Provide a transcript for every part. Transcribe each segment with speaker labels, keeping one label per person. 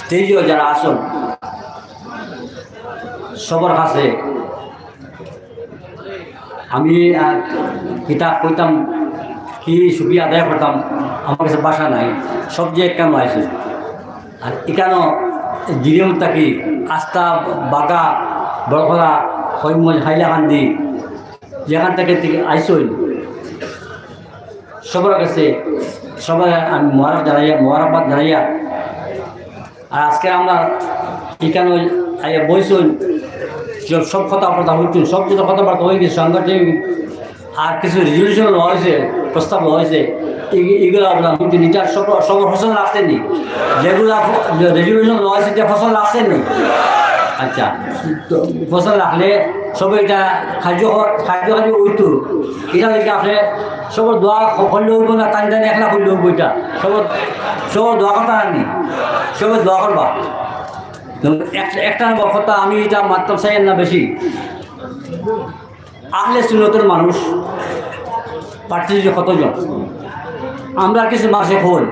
Speaker 1: তেইও যারা আসন সবার কাছে আমি কিতাব কইতাম কি সুবিধা আদায় করতাম, আমার কাছে বাসা নাই, সব যে কেন আছে। আর এখানেও জিরিয়ম থাকি আস্থা বাগা বড়খলা হৈমজ হাইলাকান্দি যেখান থেকে আইসই সবার কাছে সবাই আমি মোবারকবাদ জানাইয়া। আর আজকে আমরা এখানে বইসই সব কথাবার্তা হইতেন, সব কিছু কথাবার্তা হয়ে গেছে, সাংগঠনিক আর কিছু রেজলিউশন হয়েছে, প্রস্তাব হয়েছে, এগুলো আপনার হইতেন। এটা সব ফসল রাখতেননি, যেগুলো রেজলিউশন হয়েছে এটা ফসল রাখতেননি। আচ্ছা, ফসল রাখলে সবাই এটা খাদ্য উঠতো, এটা লেগে আপনি সবর দোয়া করলে উঠবো না, টানি টানি একলা করলে উঠবো, এটা সবর দোয়া করতে আননি, সবাই দোয়া করবা। একটা কথা আমি এটা মাত্রাম চাই না বেশি, আহলে সুন্নতের মানুষ পার্টিতে কতজন, আমরা কিছু মাসে হল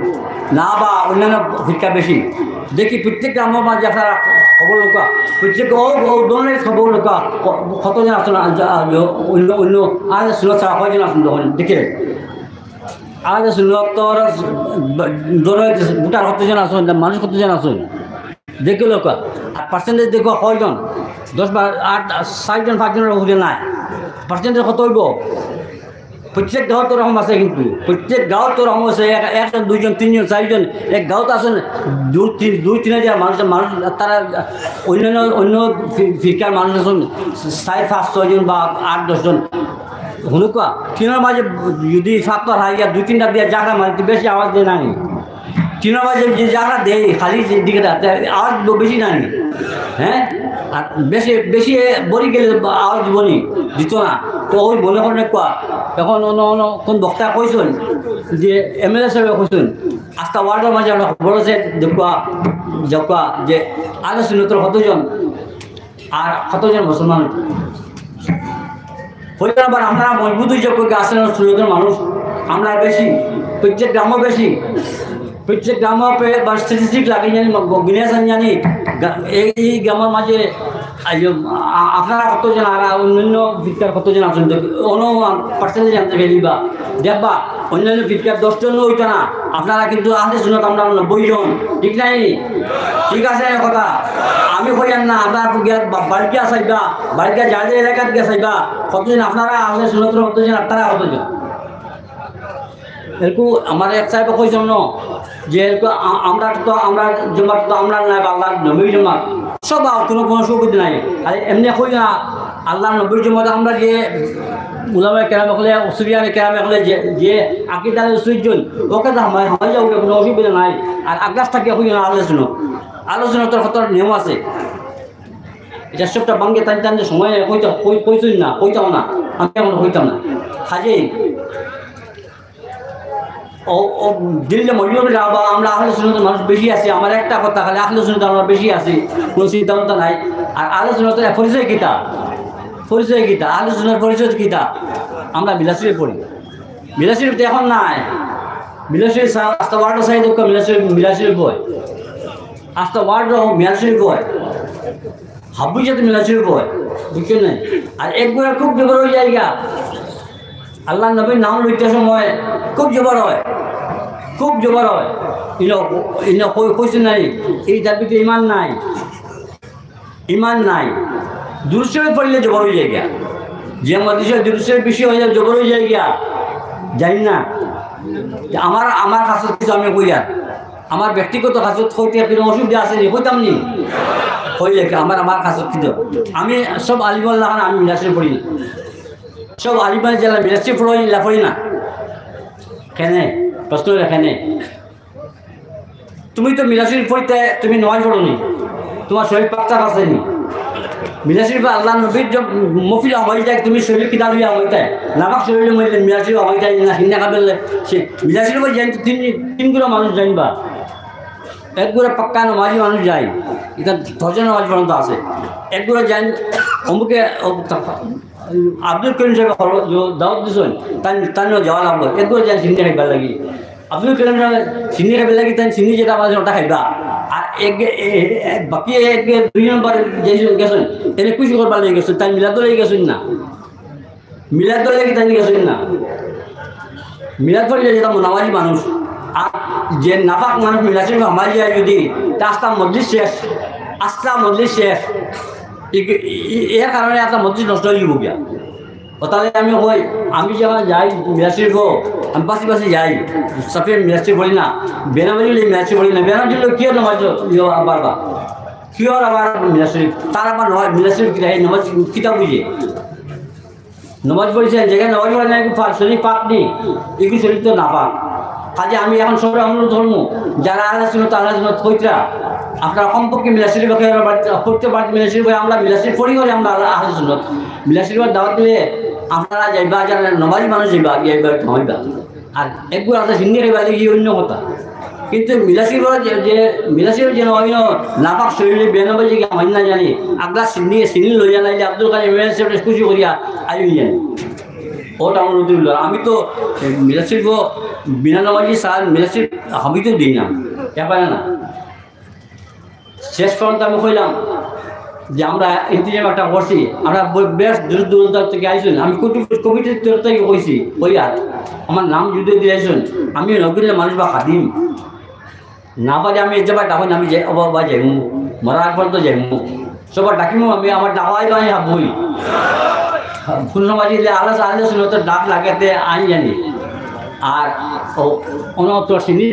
Speaker 1: না বা অন্যান্য ভিক্ষা বেশি দেখি প্রত্যেকটা আমার মাঝে আপনারা খবর লোকা, প্রত্যেক ধরনের খবর লোকা কতজন আসুন, অন্য অন্য আহলে সুন্নত ছাড়া কয়জন আসুন তখন দেখে আহলে সুন্নতর গোটার কতজন আসুন, মানুষ কতজন আসুন দেখে লোকা। পার্সেন্টেজ দেখো কয়জন, 10 বা 8 6জন 5জনের ওখানে নাই, পার্সেন্টেজ কত হইব? প্রত্যেক গাঁৱত তো রকম আছে, কিন্তু প্রত্যেক গাঁৱত তো রকম আছে, 1জন 2জন 3জন 4জন, এক গাঁৱত আসেন 2-3 মানুষ, তারা অন্য ফিরকার মানুষ আসুন 4-5-6জন বা 8-10জন শুনুকা। তিনের মাঝে যদি 7 হাজার 2-3টা দিয়ে জায়গা মানে বেশি আওয়াজ দিয়ে নাই, তিনের মাঝে যে জায়গা দেয় খালি দিকে আওয়াজ বেশি নাই, হ্যাঁ। আর বেশি বেশি বলি গেলে আওয়াজ বলি দিত না, তো ওই মনে করেন কোয়া। এখন কোন বক্তা কইসুন যে MLA সাহেব কইসুন আজকা ওয়ার্ডের মাঝে আমরা খবর আছে দেখুয়া যে আহলে সুন্নতের কতজন আর কতজন মুসলমান হইতে আবার আমরা মজবুত হিসাব করে আহলে সুন্নতের মানুষ আমরা বেশি, প্রত্যেক গ্রামও বেশি, প্রত্যেক গ্রামে বা স্ট্যাটিস্টিক লাগে জানি বিনেশন জানি এই গ্রামের মাঝে আপনারা কতজন আর অন্যান্য ভিক্ষার কতজন আছেন পার্সেন্টেজ জানতে ফেলিবা দেখবা। অন্যান্য ভিক্ষার 10 জন হইতো না, আপনারা কিন্তু আহলে সুন্নাত আমরা 90 জন, ঠিক নাই? ঠিক আছে কথা আমি কইয়ান না, আপনারা বাড়িতে আসাইবা, বাড়িতে যাদের এলাকাত গেছাইবা কতজন আপনারা আহলে সুন্নাতের কতজন আর তারা কতজন। এরকম আমার এক সাহেব কইছেন ন যে আমরা জমাত তো আমরা নাই, আল্লাহ নবীর জমাত সব কোনো সুবিধা নাই। আর এমনি কই না আল্লাহ নবীর জমাত আমরা যে উলামায়ে কেরাম হলে উসুরিয়ানে কেরাম হলে যে আকিদার উসুরিজন ওকে হামাই যাও, কোনো অসুবিধা নাই। আর আগ্রাস থাকে কই না আলোচনার কত নিয়ম আছে, এটা সবটা বাঙ্গে টান সময় কইতাম না, আমি এখন কইতাম না কাজেই দিল্লি মজুর যাবা। আমরা আহলে সুন্নাতের মানুষ বেশি আছি, আমার একটা কথা খালি আহলে সুন্নাত আমরা বেশি আছি, কোনো সিদ্ধান্ত নাই। আর আহলে সুন্নাতের পরিচয় কিতা আহলে সুন্নাতের পরিচয় কিতা, আমরা বিলাসিরে পড়ি, বিলাসির এখন নাই, বিলাসির আস্তা ওয়ার্ড সাই দুঃখ বিলাসির বই, আস্তা ওয়ার্ড মিলাসির বই হাবুই যাতে মিলাসির বই, বুঝছেন নাই? আর একবার খুব জবর হয়ে যায়, আল্লাহ নবীর নাম লইতে সময় খুব জবর হয়, খুব জবর হয়। কইছেন নাই এই তার ভিতরে ইমান নাই, দুরুশরীফ পড়লে জবর হয়ে যায় গিয়া, যে মদিসের দুরুশরীফ বেশি হয়ে যায় জবর হয়ে যায় গিয়া, জানি না। আমার কাছে কিছু আমি কইয়া আমার ব্যক্তিগত কাছে হইতে কোনো অসুবিধা আছে নি, কইতাম নি হইলে আমার কাছে কিন্তু আমি সব আলিমুল্লাহ আমি মিলাসির পড়ি না, সব আলিমান জেলা মিলাসি পড়ি না। কেনে প্রশ্ন এখানে তুমি তো মিলাসির পড়তে তুমি নয় পড়নি, তোমার শরীর পাক্তা আছে নি? মিলাসির আল্লাহ নবীর মফিল হয়ে যায়, তুমি শরীর কিতাব হইয়া হইতে নামাক শরীরে মহিলে মিলাসির হয়ে যায় না, হিন্না কাবেলে সে মিলাসির উপর জানি তিনগুলো মানুষ জানবা, একগুলো পাক্কা নমাজি মানুষ যায়, এটা 10 নমাজ পর্যন্ত আছে, একগুলো জান অমুকে আব্দুল করিম সাহেব দাওয়াত দিছেন তার যাওয়া লাগবে, একগুলো যান হিন্দি খাইবার লাগি আব্দুল কালাম সাহেব চিনি খাবে লাগি তাই চিনি যেটা আমাদের ওটা খাইবা আর বাকি 2 নম্বর যে গেছেন এনে খুশি করবার লেগে গেছেন তাই মিলাদ লেগে গেছেন না মিলাদ লেগে তাই গেছেন না মিলাদ করলে যেটা নামাজি মানুষ আর যে নাফাক মানুষ মিলাছেন আমার যদি আস্তা মজলিস শেষ আস্তা মজলিস শেষ এর কারণে একটা মজলিস নষ্ট হয়ে যাব গিয়া তাহলে আমি কই আমি যখন যাই মিরাশরিফ আমি পাশে যাই সফিয়া মিরাশরিফ বলি না বেনামাজি মিরাশরিফ বলি না বেনামাজি কিয় নামাজ বারবা কিয় আবার মিরাশরিফ তার আবার নয় মিরাশরিফ নামাজ কিতাব বুঝে নামাজ পড়েছে যেখানে নামাজ পড়ে না শরীর পাক নেই এগুলি শরীর তো না পাক কাজে আমি এখন সবাই অনুরোধ ধর্ম যারা আল্লাহ শুনত আল্লাহ শুনত কইতরা আপনারা কমপক্ষে মিলাশরিফ পড়তে পারেন মিলাশরিফ আমরা মিলাশরিফ পড়ি করে আমরা আল্লাহ শুনত মিলাশরিফের দাওয়াত দিলে আপনারা যাইবা যারা নমাজি মানুষ যাইবা হইবা আর একবার আপনার সিন্নি খাইবা দেখি অন্য কথা কিন্তু মিলাশরিফ যে মিলাশরিফ যেন অন্য নাপাক শরীরে বেনামাজি আমি না জানি আগলা সিন্নি লই জানাইলে আব্দুল কালাম মিলাশরিফ খুশি করিয়া আইবি জানি ওটা অনুরোধ হইল আমি তো মিলাশরিফ বিনা নামাজি স্যার মিলাশরিফ আমি তো দিই না ব্যাপারে না শেষ পর্যন্ত আমি কইলাম যে আমরা ইন্তিজাম একটা করছি আমরা বেশ দূর দূরান্ত থেকে আইসুন আমি কমিটির তরফ থেকে কইছি ওই আর আমার নাম যদি দিয়ে আইসুন আমি নগরীর মানুষ বা খাদিম না পারে আমি এবার ডাকুন আমি যাই বা যাইমু মরা আগ পর্যন্ত যাইমু সবার ডাকিমু আমি আমার ডাকাই বা বই ফুল সমাজি আল্লাহ আল্লাহ শুনে তো ডাক লাগাতে আই জানি আর অনন্তর সিনি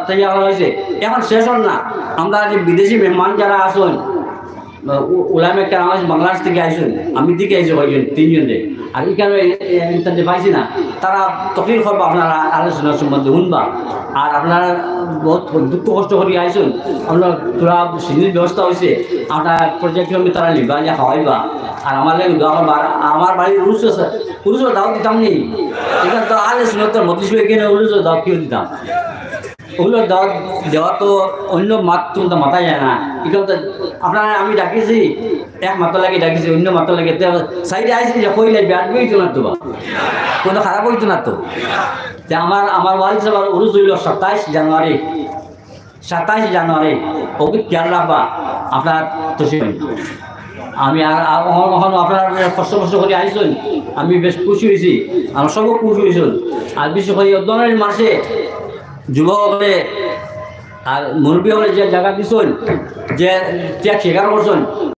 Speaker 1: তাই হয়েছে এখন শেষ হল না আমরা যে বিদেশি মেহমান যারা আসুন ওলামে কেরাম বাংলাদেশ থেকে আইসুন আমি দিকে আইসি কয়েকজন 3 জনে আর এখানে ইন্টারনেটে পাইছি না তারা তকলিফ করবো আপনারা আলোচনার সম্বন্ধে শুনবা আর আপনারা বহুত দুঃখ কষ্ট করে আইসুন আপনার তোরা সিনির ব্যবস্থা হয়েছে আপনার প্রজেক্ট তারা নিবা যে খাওয়াইবা আর আমার লাগে আমার বাড়ির উরুসও দাও দিতাম নেই এখানে তো আলোচনা তোর মধ্যে এখানে উরুসও দাও কেউ দিতাম ওগুলো দেওয়া তো অন্য মাত তো মাথা যায় না এখানে তো আপনারা আমি ডাকিছি এক মাথা লাগে ডাকিছি অন্য মাথা লাগে সাইডে আইসি যে কই লাগবে আসবে হইতো না তো বা কোনো খারাপ হইতো না তো যে আমার ওয়াইফ সবার উরুস হইল 27 জানুয়ারি ওকে খেয়াল রাখবা আপনার তো আমি আর কখনো আপনার কষ্ট করে আইসুন আমি বেশ খুশি হয়েছি আমার সবও খুশি হয়েছিল আর বিশেষ করে অধ্যয়নের মাসে যুবক হলে আর মুরব্বী হলে যে জায়গা দিছেন যে ত্যাগ স্বীকার করছেন